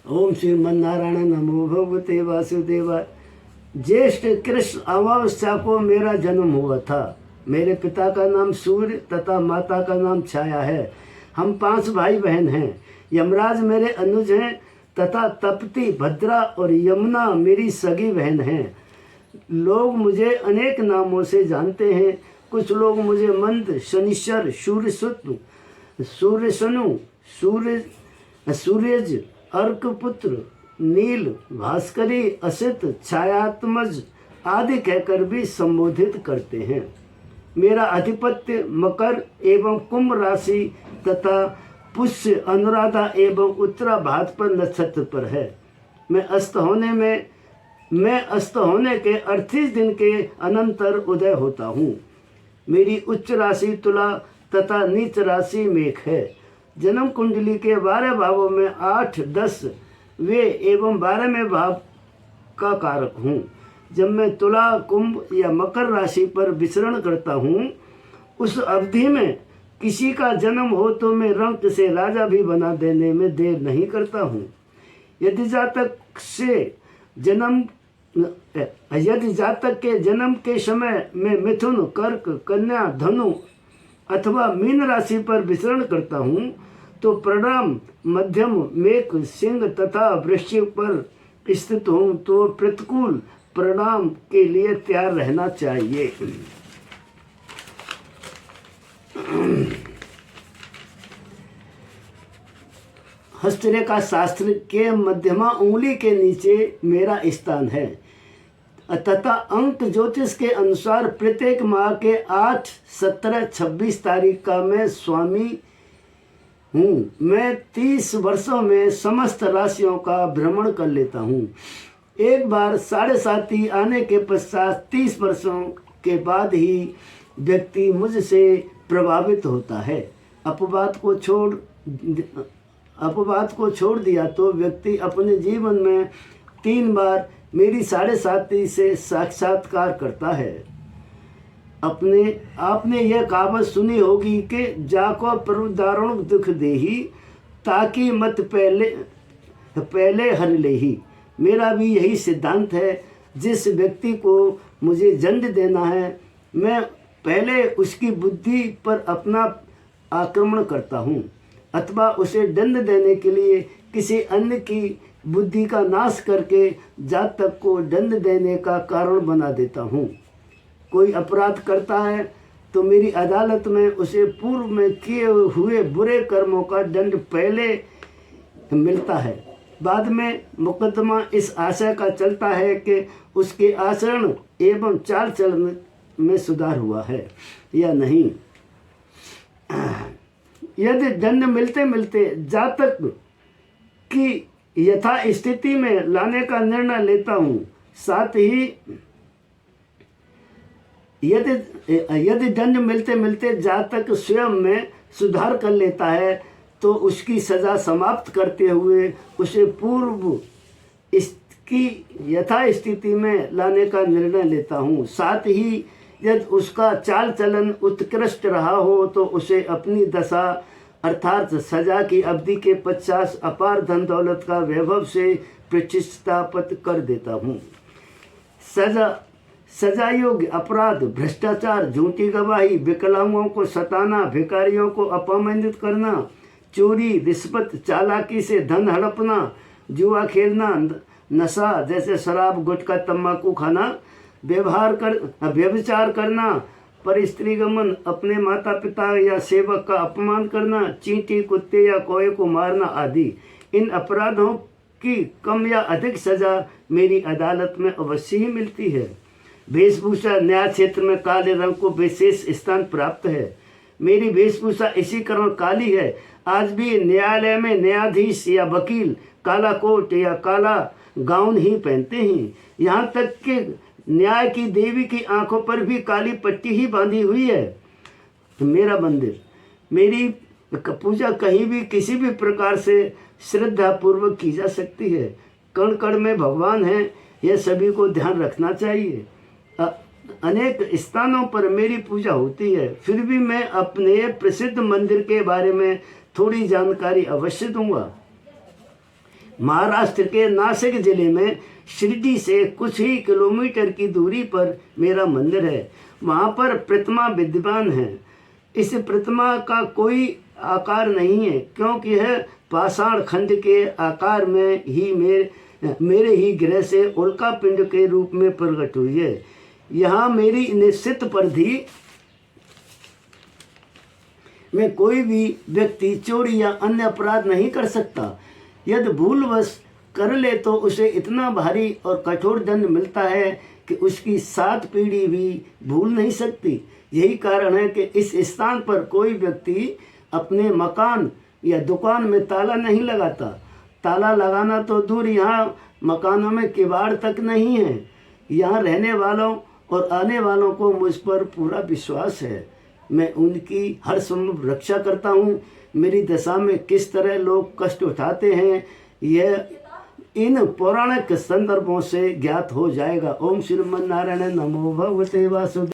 ओम श्रीमन्नारायण नमो भगवते वासुदेवाय। ज्येष्ठ कृष्ण अमावस्या को मेरा जन्म हुआ था। मेरे पिता का नाम सूर्य तथा माता का नाम छाया है। हम 5 भाई बहन हैं। यमराज मेरे अनुज हैं तथा तपती भद्रा और यमुना मेरी सगी बहन हैं। लोग मुझे अनेक नामों से जानते हैं। कुछ लोग मुझे मंद, शनिश्चर, सूर्यसनु, सूर्यज, अर्कपुत्र, नील, भास्करी, असित, छायात्मज आदि कहकर भी संबोधित करते हैं। मेरा अधिपत्य मकर एवं कुंभ राशि तथा पुष्य, अनुराधा एवं उत्तरा भाद्रपद नक्षत्र पर है। मैं अस्त होने के 38 दिन के अनंतर उदय होता हूँ। मेरी उच्च राशि तुला तथा नीच राशि मेष है। जन्म कुंडली के 12 भावों में 8, 10 वे एवं 12वें भाव का कारक हूँ। जब मैं तुला, कुंभ या मकर राशि पर विचरण करता हूँ, उस अवधि में किसी का जन्म हो तो मैं रंक से राजा भी बना देने में देर नहीं करता हूँ। यदि जातक के जन्म के समय में मिथुन, कर्क, कन्या, धनु अथवा मीन राशि पर विचरण करता हूँ तो परिणाम मध्यम, मेष, सिंह तथा वृश्चिक पर स्थित हूँ तो प्रतिकूल परिणाम के लिए तैयार रहना चाहिए। हस्तरेखा शास्त्र के मध्यमा उंगली के नीचे मेरा स्थान है तथा अंक ज्योतिष के अनुसार प्रत्येक माह के 8, 17, 26 तारीख का मैं स्वामी हूँ। मैं 30 वर्षों में समस्त राशियों का भ्रमण कर लेता हूँ। एक बार 7.5 आने के पश्चात 30 वर्षों के बाद ही व्यक्ति मुझसे प्रभावित होता है। अपवाद को छोड़ दिया तो व्यक्ति अपने जीवन में 3 बार मेरी 7.5 से साक्षात्कार करता है। आपने यह कहावत सुनी होगी कि जाको प्रभु दारुण दुख देही ताकि मत पहले हर लेही। मेरा भी यही सिद्धांत है। जिस व्यक्ति को मुझे दंड देना है, मैं पहले उसकी बुद्धि पर अपना आक्रमण करता हूँ अथवा उसे दंड देने के लिए किसी अन्य की बुद्धि का नाश करके जातक को दंड देने का कारण बना देता हूँ। कोई अपराध करता है तो मेरी अदालत में उसे पूर्व में किए हुए बुरे कर्मों का दंड पहले मिलता है। बाद में मुकदमा इस आशय का चलता है कि उसके आचरण एवं चाल चलन में सुधार हुआ है या नहीं। यदि दंड मिलते मिलते जातक की यथा स्थिति में लाने का निर्णय लेता हूँ, साथ ही यदि दंड मिलते मिलते जातक स्वयं में सुधार कर लेता है तो उसकी सज़ा समाप्त करते हुए उसे पूर्व इसकी यथा स्थिति में लाने का निर्णय लेता हूँ। साथ ही यदि उसका चाल चलन उत्कृष्ट रहा हो तो उसे अपनी दशा अर्थात सजा की अवधि के 50 अपार धन दौलत का वैभव से प्रतिष्ठापित कर देता हूँ। सजा योग्य अपराध भ्रष्टाचार, झूठी गवाही, विकलांगों को सताना, भिखारियों को अपमानित करना, चोरी, रिश्वत, चालाकी से धन हड़पना, जुआ खेलना, नशा जैसे शराब, गुटखा, तंबाकू खाना, व्यभिचार करना, परिस्त्रीगमन, अपने माता पिता या सेवक का अपमान करना, चींटी, कुत्ते या कौए को मारना आदि। इन अपराधों की कम या अधिक सजा मेरी अदालत में अवश्य ही मिलती है। वेशभूषा न्याय क्षेत्र में काले रंग को विशेष स्थान प्राप्त है। मेरी वेशभूषा इसी कारण काली है। आज भी न्यायालय में न्यायाधीश या वकील काला कोट या काला गाउन ही पहनते हैं। यहाँ तक कि न्याय की देवी की आंखों पर भी काली पट्टी ही बांधी हुई है। मेरा मंदिर, मेरी पूजा कहीं भी किसी भी प्रकार से श्रद्धा पूर्वक की जा सकती है। कण कण में भगवान हैं, यह सभी को ध्यान रखना चाहिए। अनेक स्थानों पर मेरी पूजा होती है, फिर भी मैं अपने प्रसिद्ध मंदिर के बारे में थोड़ी जानकारी अवश्य दूंगा। महाराष्ट्र के नासिक जिले में शिरडी से कुछ ही किलोमीटर की दूरी पर मेरा मंदिर है। वहाँ पर प्रतिमा विद्यमान है। इस प्रतिमा का कोई आकार नहीं है, क्योंकि यह पाषाण खंड के आकार में ही मेरे ही गृह से उल्का पिंड के रूप में प्रकट हुई है। यहाँ मेरी निश्चित परिधि में कोई भी व्यक्ति चोरी या अन्य अपराध नहीं कर सकता। यदि भूलवश कर ले तो उसे इतना भारी और कठोर दंड मिलता है कि उसकी 7 पीढ़ी भी भूल नहीं सकती। यही कारण है कि इस स्थान पर कोई व्यक्ति अपने मकान या दुकान में ताला नहीं लगाता। ताला लगाना तो दूर, यहाँ मकानों में किवाड़ तक नहीं है। यहाँ रहने वालों और आने वालों को मुझ पर पूरा विश्वास है। मैं उनकी हर संभव रक्षा करता हूँ। मेरी दशा में किस तरह लोग कष्ट उठाते हैं, यह इन पौराणिक संदर्भों से ज्ञात हो जाएगा। ओम श्रीमन नारायण नमो भगवते वासुदेव।